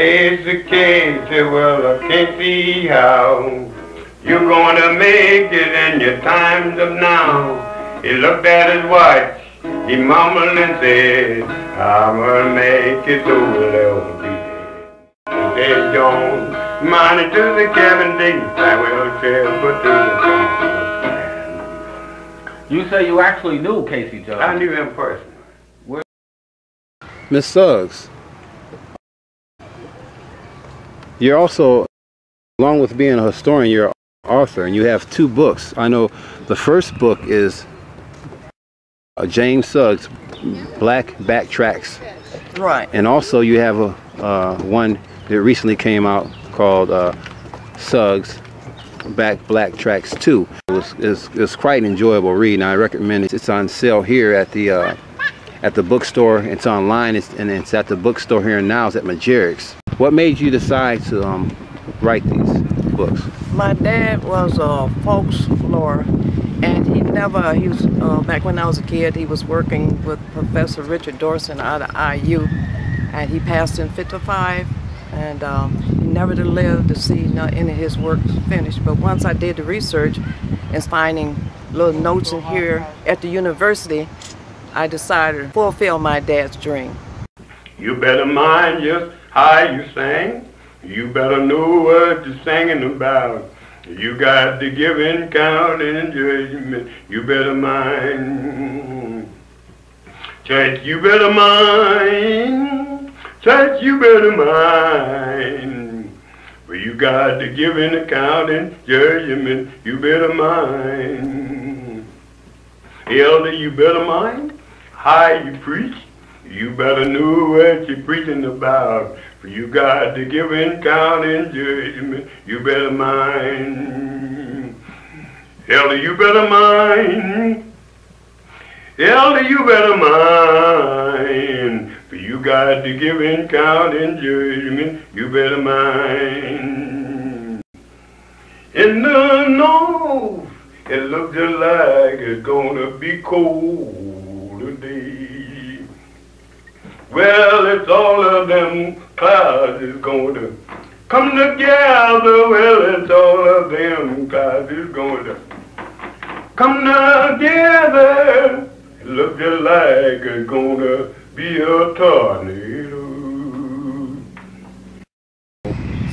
says the king, said, well, I can't see how you're gonna make it in your times of now. He looked at his watch, he mumbled and said, I'm gonna make it so there won't be dead. He said, don't mind it to the cabin, dig I will share, but to the cabin. You say you actually knew Casey Jones? I knew him personally. Miss Suggs, you're also, along with being a historian, you're an author, and you have 2 books. I know the first book is James Suggs, Black Backtracks. Right. And also you have one that recently came out called Suggs, Black Tracks 2. It's quite an enjoyable read, and I recommend it. It's on sale here at the bookstore. It's online, and it's at the bookstore here now. It's at Majericks. What made you decide to write these books? My dad was a folklore, and he was, back when I was a kid, he was working with Professor Richard Dorson out of IU, and he passed in '55, and he never did live to see any of his work finished. But once I did the research and finding little notes in here at the university, I decided to fulfill my dad's dream. You better mind just how you sing. You better know what you're singing about. You got to give in count and judgment. You better mind. Church, you better mind. Church, you better mind. But you got to give in account and judgment. You better mind. Elder, you better mind how you preach. You better know what you're preaching about. For you got to give in count and judgment. You better mind. Elder, you better mind. Elder, you better mind. For you got to give in count and judgment. You better mind. In the north, it looks just like it's gonna be cold today. Well, it's all of them clouds is going to come together. Well, it's all of them clouds is going to come together. It looks just like it's going to be a tornado.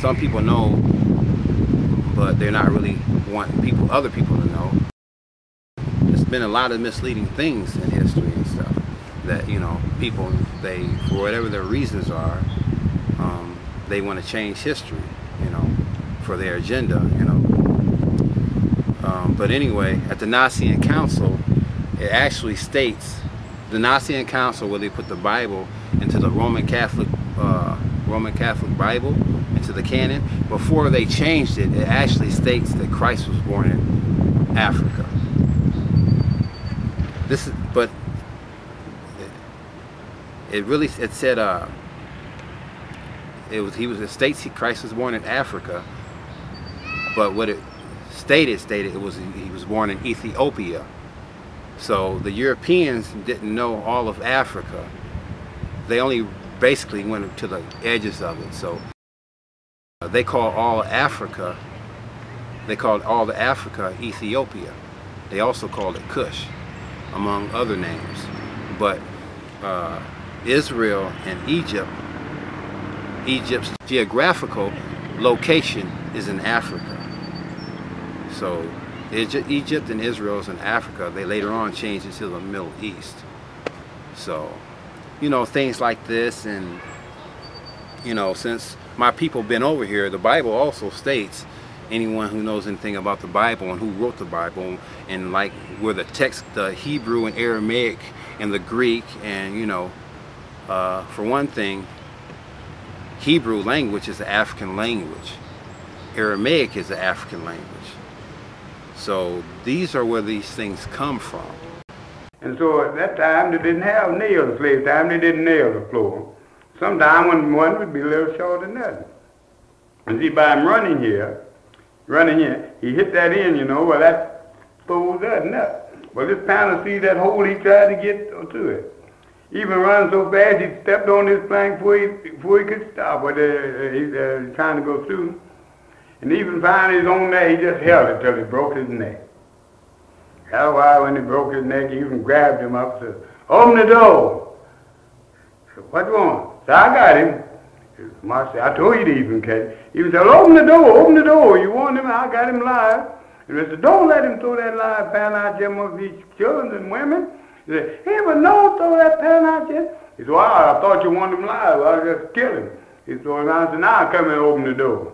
Some people know, but they're not really wanting other people to know. There's been a lot of misleading things in history and stuff that, people, for whatever their reasons are, they want to change history, for their agenda, But anyway, at the Nicene Council, it actually states, the Nicene Council, where they put the Bible into the Roman Catholic Bible, into the canon, before they changed it, it actually states that Christ was born in Africa. It said it states Christ was born in Africa, but what it stated he was born in Ethiopia. So the Europeans didn't know all of Africa. They only basically went to the edges of it. So they called all Africa Ethiopia. They also called it Cush, among other names. But Israel and Egypt's geographical location is in Africa. So Egypt and Israel is in Africa. They later on changed it to the Middle East. So, things like this, and, since my people been over here, the Bible also states anyone who knows anything about the Bible and who wrote the Bible, and like where the text, the Hebrew and Aramaic and the Greek, and for one thing, Hebrew language is an African language. Aramaic is an African language. So these are where these things come from. And so at that time, they didn't have nails. Slave time, they didn't nail the floor. Sometime when one would be a little shorter than that. And see, by him running here, he hit that in, well, that throws that nut. Well, this panel, see that hole he tried to get to it. Even running so fast, he stepped on this plank before he could stop. But he's trying to go through. And even finding his own neck, he just held it till he broke his neck. That's why when he broke his neck, he even grabbed him up and said, "Open the door." I said, "What you want?" So I got him. Mark said, "I told you to even catch him." He said, "Open the door, open the door. You want him?" I got him live. And I said, "Don't let him throw that live pan out there amongst these children and women." He said, "He but no, throw that pan out there." He said, "Well, I thought you wanted him live. I'll just kill him." He said, "I said, now come and open the door."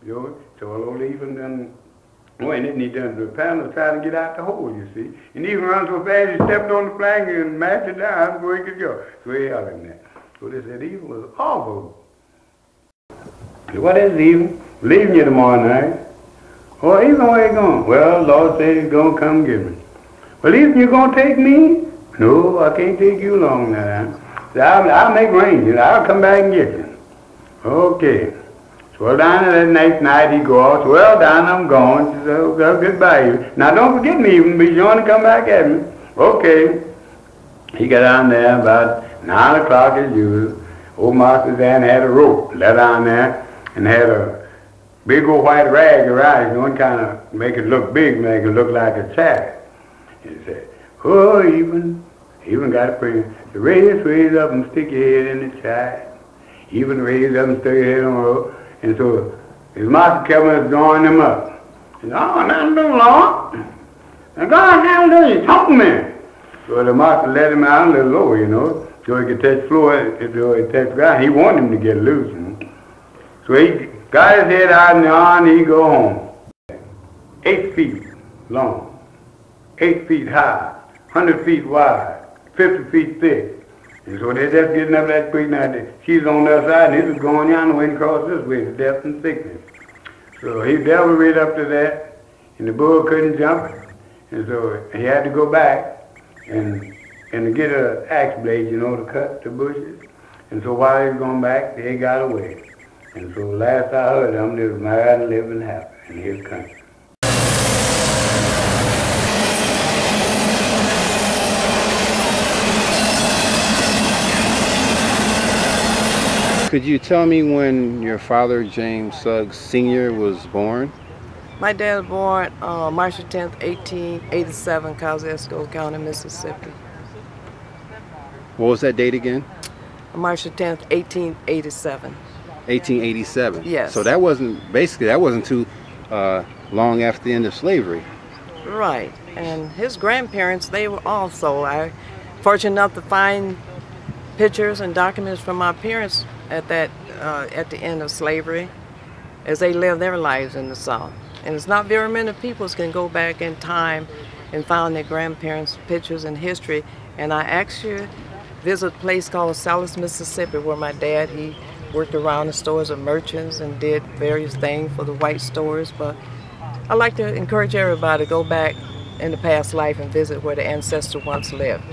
You know? So old even done went in, he done the panel trying to get out the hole, you see. And even run so fast, he stepped on the plank and mashed it down before he could go. So he held him there. So they said, "Even was awful." I said, "What is even? Leaving you tomorrow night." "Oh, even where you going?" "Well, Lord said he's going to come get me." "Well, even you going to take me?" "No, I can't take you long now." So I'll make arrangements. I'll come back and get you. Okay. So well, down that next night he goes, "Well, down I'm going." She said, "Oh, well, goodbye. Now don't forget me, even be sure to come back at me." Okay. He got down there about 9 o'clock as usual. Old Master Dan had a rope let down there and had a big old white rag around it. One kind of make it look big, make it look like a child. He said, "Oh, even got a prayer. Raise up and stick your head in the child. Even raise up and stick your head on the rope." And so his master kept on drawing him up. He said, "Oh, nothing do, Lord. Now God, how do you talk to me?" So the master let him out a little lower, you know, so he could touch the floor, so he touched the ground. He wanted him to get loose, you know. So he got his head out in the arm and he go home. 8 feet long, 8 feet high, 100 feet wide, 50 feet thick. And so they're just getting up that creek now. She's on the other side, and this is going down the way and across this way to death and sickness. So he devil right up to that, and the bull couldn't jump it. And so he had to go back and to get an axe blade, you know, to cut the bushes. And so while he was going back, they got away. And so last I heard them, they was married and living happy in his country. Could you tell me when your father, James Suggs Sr., was born? My dad was born March 10th, 1887, Kosciuszko County, Mississippi. What was that date again? March 10th, 1887. 1887. Yes. So that wasn't too long after the end of slavery. Right. And his grandparents, they were also fortunate enough to find pictures and documents from my parents at the end of slavery, as they lived their lives in the South. And it's not very many people can go back in time and find their grandparents' pictures and history. And I actually visit a place called Salis, Mississippi, where my dad, he worked around the stores of merchants and did various things for the white stores. But I like to encourage everybody to go back in the past life and visit where the ancestor once lived.